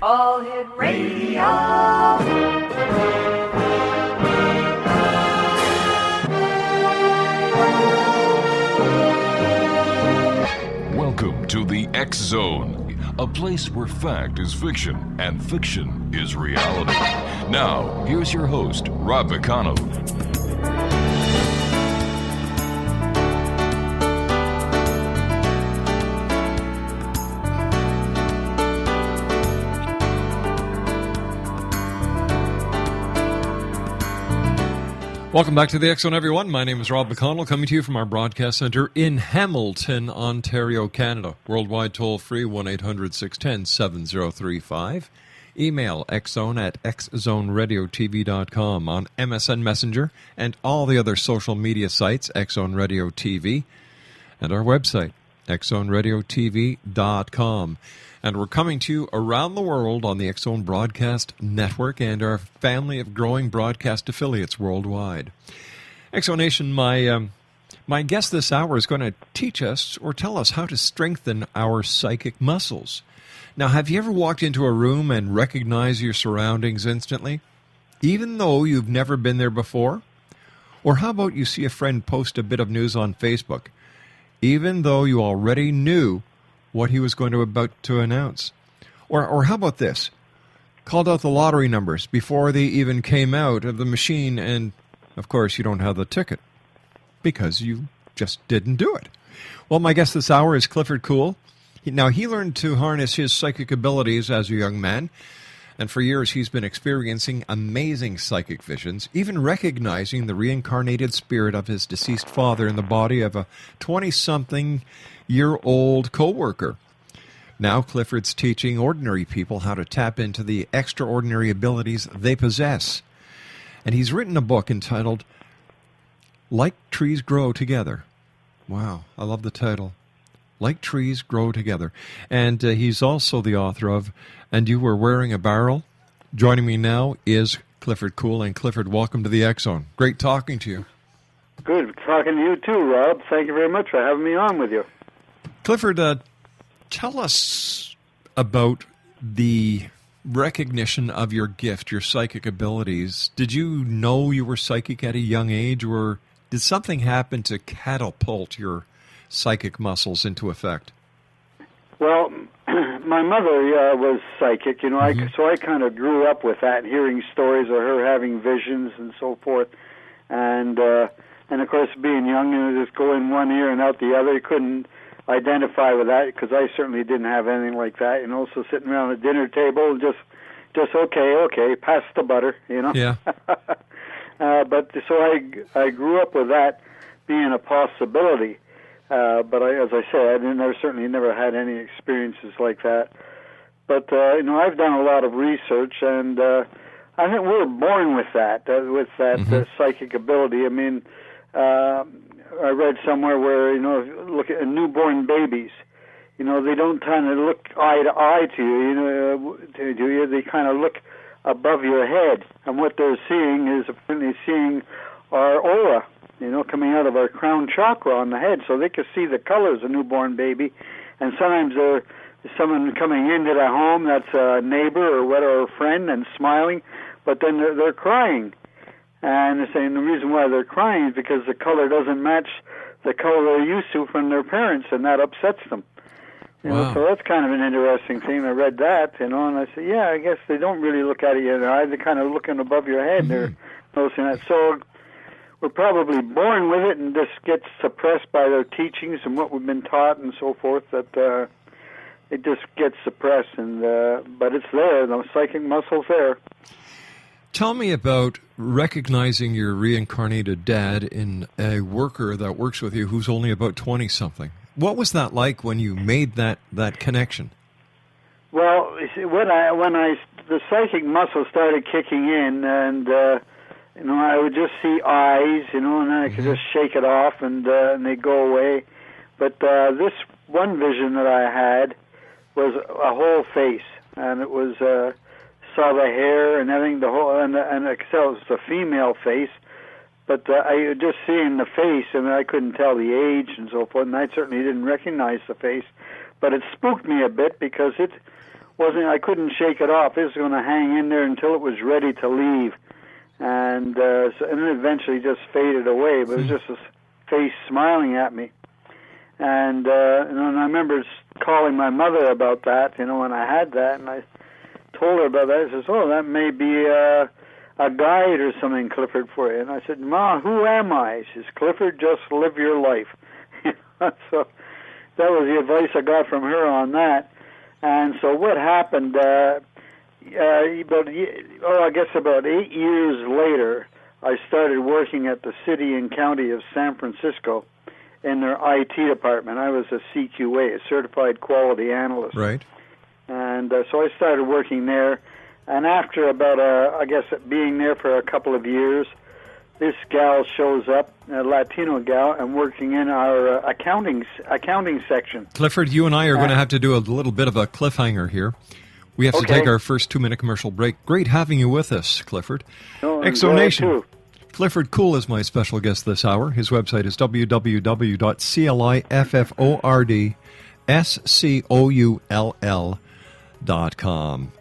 All Hit Radio. Welcome to the X Zone, a place where fact is fiction and fiction is reality. Now, here's your host, Rob McConnell. Welcome back to the X Zone, everyone. My name is Rob McConnell, coming to you from our broadcast center in Hamilton, Ontario, Canada. Worldwide toll-free, 1-800-610-7035. Email xzone at xzoneradiotv.com, on MSN Messenger and all the other social media sites, X Zone Radio TV, and our website, xzoneradiotv.com. And we're coming to you around the world on the X Zone Broadcast Network and our family of growing broadcast affiliates worldwide. X Zone Nation, my guest this hour is going to teach us or tell us how to strengthen our psychic muscles. Now, have you ever walked into a room and recognized your surroundings instantly, even though you've never been there before? Or how about you see a friend post a bit of news on Facebook, even though you already knew what he was about to announce? Or how about this? Called out the lottery numbers before they even came out of the machine, and, of course, you don't have the ticket because you just didn't do it. Well, my guest this hour is Clifford Coull. Now, he learned to harness his psychic abilities as a young man, and for years he's been experiencing amazing psychic visions, even recognizing the reincarnated spirit of his deceased father in the body of a 20-something-year-old co-worker. Now Clifford's teaching ordinary people how to tap into the extraordinary abilities they possess. And he's written a book entitled Like Trees Grow Together. Wow, I love the title. Like Trees Grow Together. And he's also the author of And You Were Wearing a Barrel. Joining me now is Clifford Coull. And Clifford, welcome to the X Zone. Great talking to you. Good talking to you too, Rob. Thank you very much for having me on with you. Clifford, tell us about the recognition of your gift, your psychic abilities. Did you know you were psychic at a young age, or did something happen to catapult your psychic muscles into effect? Well, my mother was psychic, so I kind of grew up with that, hearing stories of her having visions and so forth. And of course, being young, just go in one ear and out the other. You couldn't identify with that because I certainly didn't have anything like that. So sitting around a dinner table, just okay, pass the butter, Yeah. But so I grew up with that being a possibility. But as I said, I certainly never had any experiences like that. But I've done a lot of research, and I think we're born with that psychic ability. I mean, I read somewhere where look at newborn babies. They don't kind of look eye to eye to you. They kind of look above your head, and what they're seeing is apparently seeing our aura, coming out of our crown chakra on the head, so they can see the colors of a newborn baby. And sometimes there's someone coming into the home that's a neighbor or whatever, a friend, and smiling, but then they're crying. And they're saying the reason why they're crying is because the color doesn't match the color they're used to from their parents, and that upsets them. Wow. So that's kind of an interesting thing. I read that, and I said, yeah, I guess they don't really look at you in the eye. They're kind of looking above your head. They're noticing that. So we're probably born with it, and this gets suppressed by their teachings and what we've been taught and so forth, that it just gets suppressed. And but it's there. The psychic muscle's there. Tell me about recognizing your reincarnated dad in a worker that works with you who's only about 20-something. What was that like when you made that connection? Well, you see, when the psychic muscle started kicking in, and I would just see eyes, and then I could just shake it off, and they go away. But this one vision that I had was a whole face, and it was saw the hair and everything, the whole, and it was a female face. But I just seeing the face, and I couldn't tell the age and so forth, and I certainly didn't recognize the face. but it spooked me a bit because it wasn't. I couldn't shake it off. It was going to hang in there until it was ready to leave, and then eventually just faded away. But it was just a face smiling at me, and I remember calling my mother about that. When I had that, and I told her about that. I says, "Oh, that may be a guide or something, Clifford, for you." And I said, "Ma, who am I?" She says, "Clifford, just live your life." So that was the advice I got from her on that. And so what happened, I guess about 8 years later, I started working at the city and county of San Francisco in their IT department. I was a CQA, a Certified Quality Analyst. Right. And so I started working there. And after about, being there for a couple of years, this gal shows up, a Latino gal, and working in our accounting section. Clifford, you and I are going to have to do a little bit of a cliffhanger here. We have to take our first 2-minute commercial break. Great having you with us, Clifford. Exonation. Clifford Coull is my special guest this hour. His website is www.cliffordsscoull.com.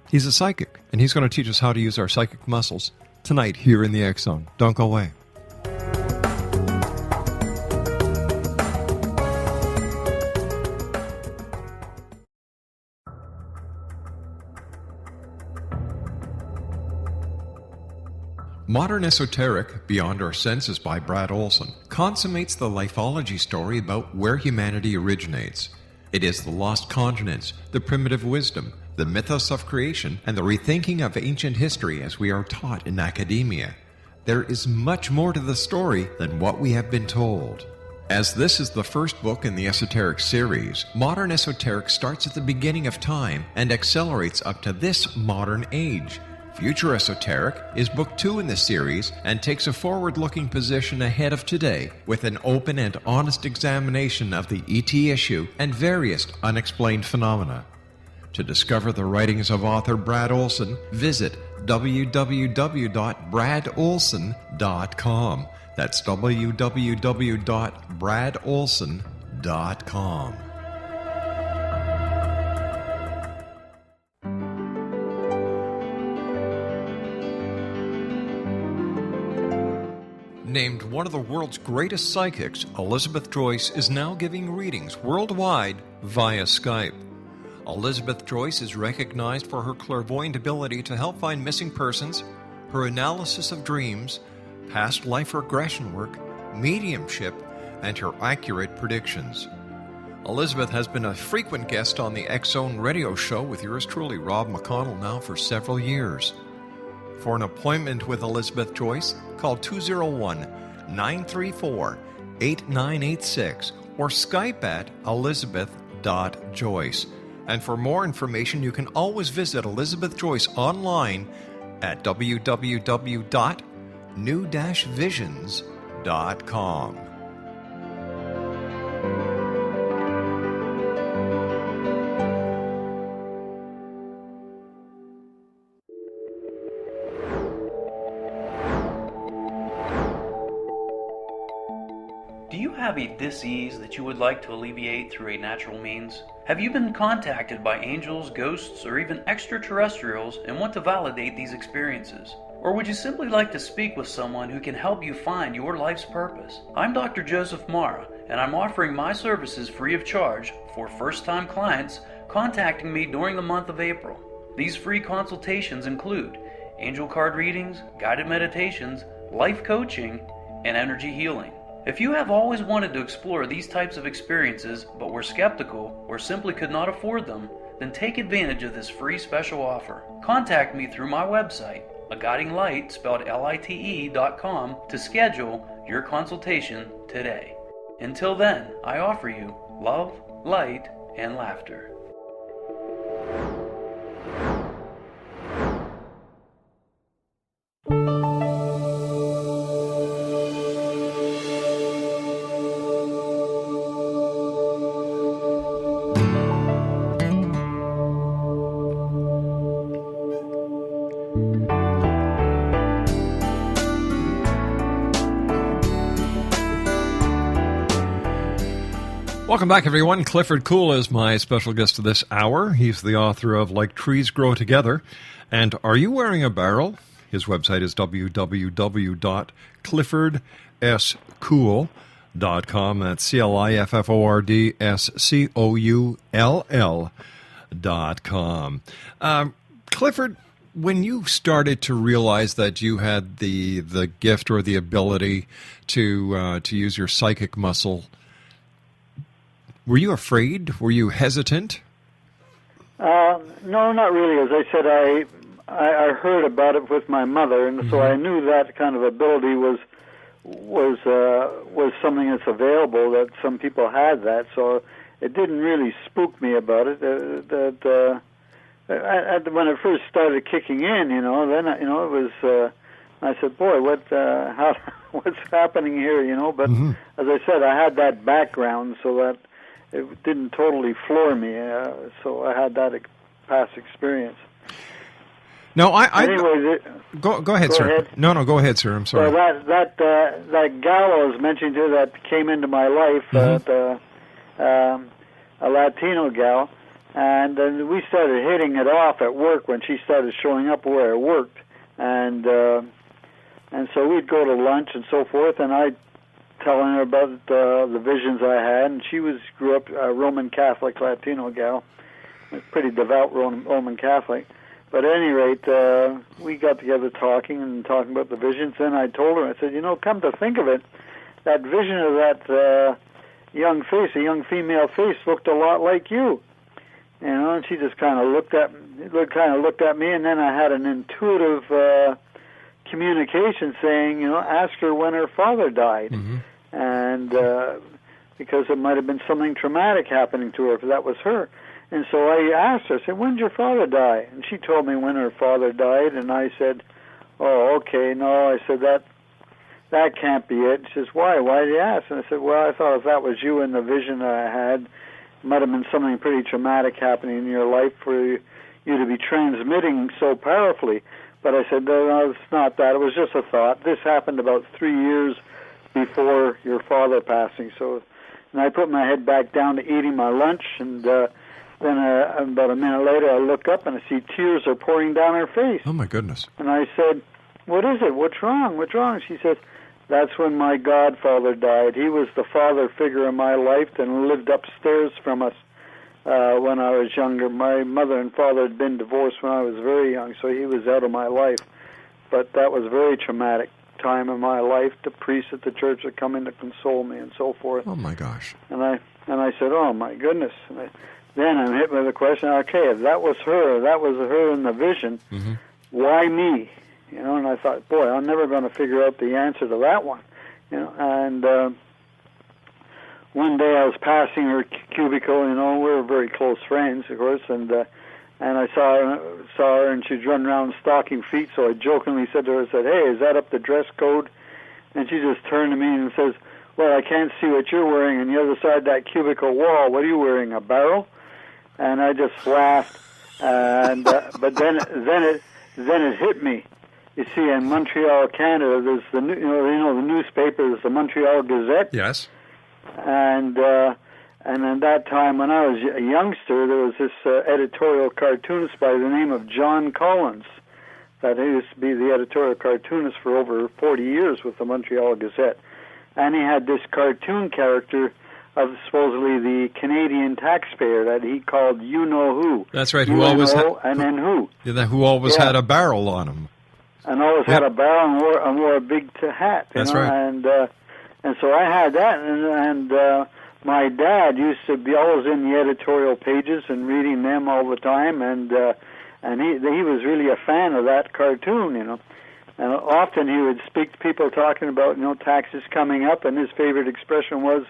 He's a psychic, and he's going to teach us how to use our psychic muscles tonight here in the X Zone. Don't go away. Modern Esoteric, Beyond Our Senses by Brad Olson, consummates the lifeology story about where humanity originates. It is the lost continents, the primitive wisdom, the mythos of creation, and the rethinking of ancient history as we are taught in academia. There is much more to the story than what we have been told. As this is the first book in the Esoteric series, Modern Esoteric starts at the beginning of time and accelerates up to this modern age. Future Esoteric is book 2 in the series and takes a forward-looking position ahead of today with an open and honest examination of the ET issue and various unexplained phenomena. To discover the writings of author Brad Olson, visit www.bradolson.com. That's www.bradolson.com. Named one of the world's greatest psychics, Elizabeth Joyce is now giving readings worldwide via Skype. Elizabeth Joyce is recognized for her clairvoyant ability to help find missing persons, her analysis of dreams, past life regression work, mediumship, and her accurate predictions. Elizabeth has been a frequent guest on the X Zone radio show with yours truly, Rob McConnell, now for several years. For an appointment with Elizabeth Joyce, call 201-934-8986 or Skype at elizabeth.joyce. And for more information, you can always visit Elizabeth Joyce online at www.new-visions.com. Do you have a dis-ease that you would like to alleviate through a natural means? Have you been contacted by angels, ghosts, or even extraterrestrials and want to validate these experiences? Or would you simply like to speak with someone who can help you find your life's purpose? I'm Dr. Joseph Mara, and I'm offering my services free of charge for first-time clients contacting me during the month of April. These free consultations include angel card readings, guided meditations, life coaching, and energy healing. If you have always wanted to explore these types of experiences but were skeptical or simply could not afford them, then take advantage of this free special offer. Contact me through my website, aguidinglight, spelled lite.com, to schedule your consultation today. Until then, I offer you love, light, and laughter. Welcome back, everyone. Clifford Coull is my special guest this hour. He's the author of Like Trees Grow Together and Are You Wearing a Barrel? His website is www.cliffordscoull.com. That's CLIFFORDSCOULL.com. Clifford, when you started to realize that you had the gift or the ability to use your psychic muscle, were you afraid? Were you hesitant? No, not really. As I said, I heard about it with my mother, and so I knew that kind of ability was something that's available. That some people had that, so it didn't really spook me about it. When it first started kicking in, then it was. I said, "Boy, what's happening here?" But as I said, I had that background, so that it didn't totally floor me. So I had that past experience. No, Anyway, go ahead, sir. Ahead. No, go ahead, sir. I'm sorry. So that gal I was mentioning to that came into my life, a Latino gal, and then we started hitting it off at work when she started showing up where I worked, and so we'd go to lunch and so forth, and I'd telling her about the visions I had, and she grew up a Roman Catholic Latino gal, a pretty devout Roman Catholic. But at any rate, we got together talking about the visions. Then I told her, I said, come to think of it, that vision of that young female face looked a lot like you. And she just kind of looked at me, and then I had an intuitive communication saying, ask her when her father died. And because it might have been something traumatic happening to her, if that was her. And so I asked her, I said, when did your father die? And she told me when her father died, and I said, oh, okay, no. I said, that can't be it. She says, why? Why did you ask? And I said, well, I thought if that was you in the vision that I had, it might have been something pretty traumatic happening in your life for you to be transmitting so powerfully. But I said, no, it's not that. It was just a thought. This happened about 3 years before your father passing. So, and I put my head back down to eating my lunch, and then about a minute later, I look up and I see tears are pouring down her face. Oh, my goodness. And I said, what is it? What's wrong? What's wrong? She says, that's when my godfather died. He was the father figure in my life and lived upstairs from us when I was younger. My mother and father had been divorced when I was very young, so he was out of my life. But that was a very traumatic time in my life. The priests at the church would come in to console me and so forth. Oh, my gosh. And I said, oh, my goodness. Then I'm hit with the question, okay, if that was her in the vision, why me? And I thought, boy, I'm never going to figure out the answer to that one. And one day I was passing her cubicle, we were very close friends, of course, and I saw her, and she'd run around stocking feet, so I jokingly said to her, hey, is that up the dress code? And she just turned to me and says, well, I can't see what you're wearing on the other side of that cubicle wall. What are you wearing, a barrel? And I just laughed, and but then it hit me. You see, in Montreal, Canada, there's the the newspaper is the Montreal Gazette. Yes. And at that time, when I was a youngster, there was this editorial cartoonist by the name of John Collins that used to be the editorial cartoonist for over 40 years with the Montreal Gazette, and he had this cartoon character of supposedly the Canadian taxpayer that he called you-know-who. That's right. Who always had a barrel on him. And always had a barrel and wore a big hat. That's right. And so I had that, and my dad used to be always in the editorial pages and reading them all the time, and he was really a fan of that cartoon, And often he would speak to people talking about, taxes coming up, and his favorite expression was,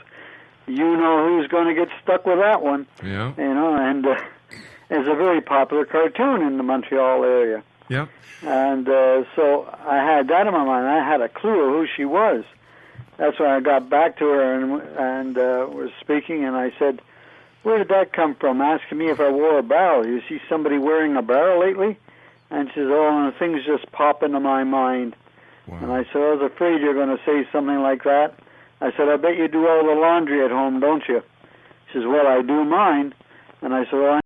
you know who's going to get stuck with that one. Yeah. And it's a very popular cartoon in the Montreal area. Yeah. And so I had that in my mind. I had a clue of who she was. That's when I got back to her and was speaking, and I said, where did that come from? Asking me if I wore a barrel. You see somebody wearing a barrel lately? And she says, oh, and things just pop into my mind. Wow. And I said, I was afraid you're going to say something like that. I said, I bet you do all the laundry at home, don't you? He says, well, I do mine. And I said, well,